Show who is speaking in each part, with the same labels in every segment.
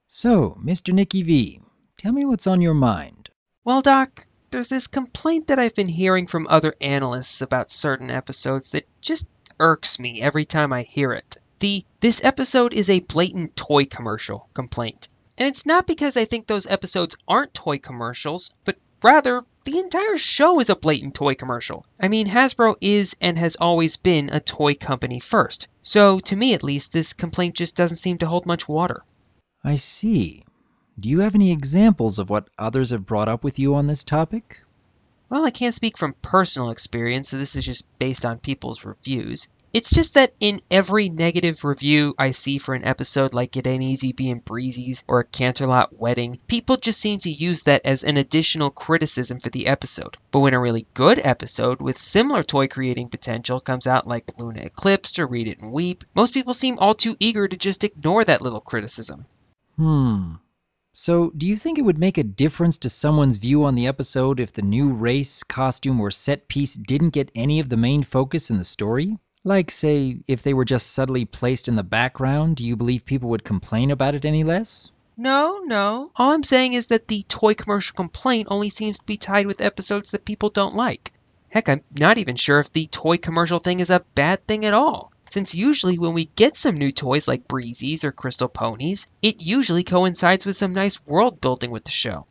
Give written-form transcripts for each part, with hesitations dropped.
Speaker 1: So, Mr. Nicky V, tell me what's on your mind.
Speaker 2: Well, Doc, there's this complaint that I've been hearing from other analysts about certain episodes that just irks me every time I hear it. This episode is a blatant toy commercial complaint. And it's not because I think those episodes aren't toy commercials, but rather, the entire show is a blatant toy commercial. I mean, Hasbro is and has always been a toy company first. So, to me at least, this complaint just doesn't seem to hold much water.
Speaker 1: I see. Do you have any examples of what others have brought up with you on this topic?
Speaker 2: Well, I can't speak from personal experience, so this is just based on people's reviews. It's just that in every negative review I see for an episode like It Ain't Easy Being Breezy's or a Canterlot Wedding, people just seem to use that as an additional criticism for the episode. But when a really good episode with similar toy creating potential comes out like Luna Eclipsed or Read It and Weep, most people seem all too eager to just ignore that little criticism.
Speaker 1: So, do you think it would make a difference to someone's view on the episode if the new race, costume, or set piece didn't get any of the main focus in the story? Like, say, if they were just subtly placed in the background, do you believe people would complain about it any less?
Speaker 2: No. All I'm saying is that the toy commercial complaint only seems to be tied with episodes that people don't like. Heck, I'm not even sure if the toy commercial thing is a bad thing at all. Since usually when we get some new toys like Breezies or Crystal Ponies, it usually coincides with some nice world building with the show.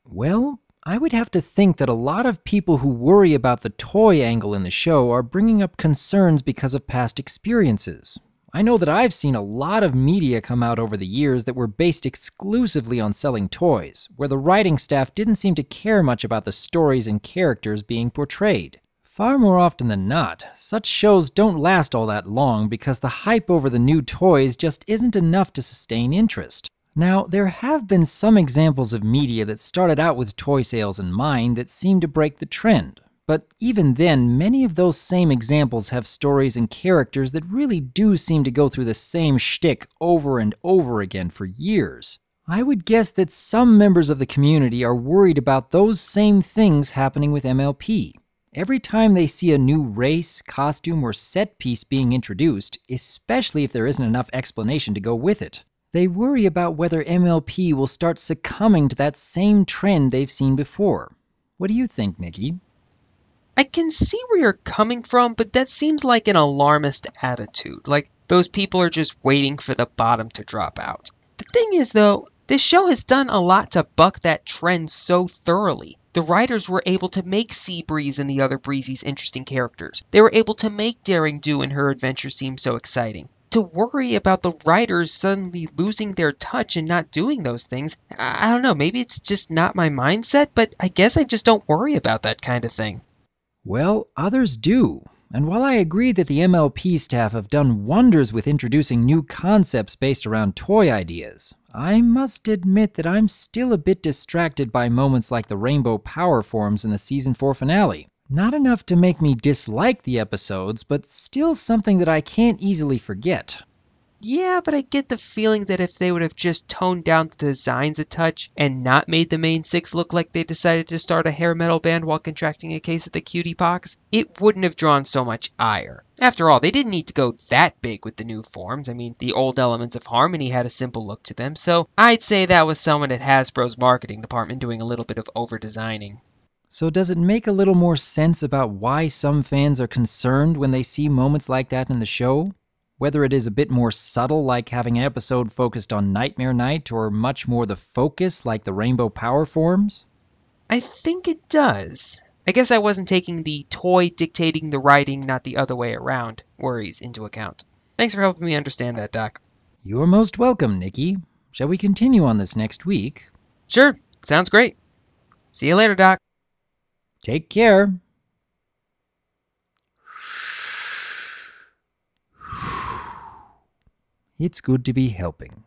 Speaker 1: Well, I would have to think that a lot of people who worry about the toy angle in the show are bringing up concerns because of past experiences. I know that I've seen a lot of media come out over the years that were based exclusively on selling toys, where the writing staff didn't seem to care much about the stories and characters being portrayed. Far more often than not, such shows don't last all that long because the hype over the new toys just isn't enough to sustain interest. Now, there have been some examples of media that started out with toy sales in mind that seemed to break the trend. But even then, many of those same examples have stories and characters that really do seem to go through the same shtick over and over again for years. I would guess that some members of the community are worried about those same things happening with MLP. Every time they see a new race, costume, or set piece being introduced, especially if there isn't enough explanation to go with it, they worry about whether MLP will start succumbing to that same trend they've seen before. What do you think, Nicky?
Speaker 2: I can see where you're coming from, but that seems like an alarmist attitude. Like those people are just waiting for the bottom to drop out. The thing is, though, this show has done a lot to buck that trend so thoroughly. The writers were able to make Seabreeze and the other Breezies interesting characters. They were able to make Daring Do and her adventure seem so exciting. To worry about the writers suddenly losing their touch and not doing those things, I don't know, maybe it's just not my mindset, but I guess I just don't worry about that kind of thing.
Speaker 1: Well, others do. And while I agree that the MLP staff have done wonders with introducing new concepts based around toy ideas, I must admit that I'm still a bit distracted by moments like the Rainbow Power Forms in the Season 4 finale. Not enough to make me dislike the episodes, but still something that I can't easily forget.
Speaker 2: Yeah, but I get the feeling that if they would have just toned down the designs a touch and not made the main six look like they decided to start a hair metal band while contracting a case of the cutie pox, it wouldn't have drawn so much ire. After all, they didn't need to go that big with the new forms. I mean, the old elements of Harmony had a simple look to them, so I'd say that was someone at Hasbro's marketing department doing a little bit of over-designing.
Speaker 1: So does it make a little more sense about why some fans are concerned when they see moments like that in the show? Whether it is a bit more subtle like having an episode focused on Nightmare Night or much more the focus like the Rainbow Power Forms?
Speaker 2: I think it does. I guess I wasn't taking the toy dictating the writing, not the other way around, worries into account. Thanks for helping me understand that, Doc.
Speaker 1: You're most welcome, Nicky. Shall we continue on this next week?
Speaker 2: Sure, sounds great. See you later, Doc.
Speaker 1: Take care. It's good to be helping.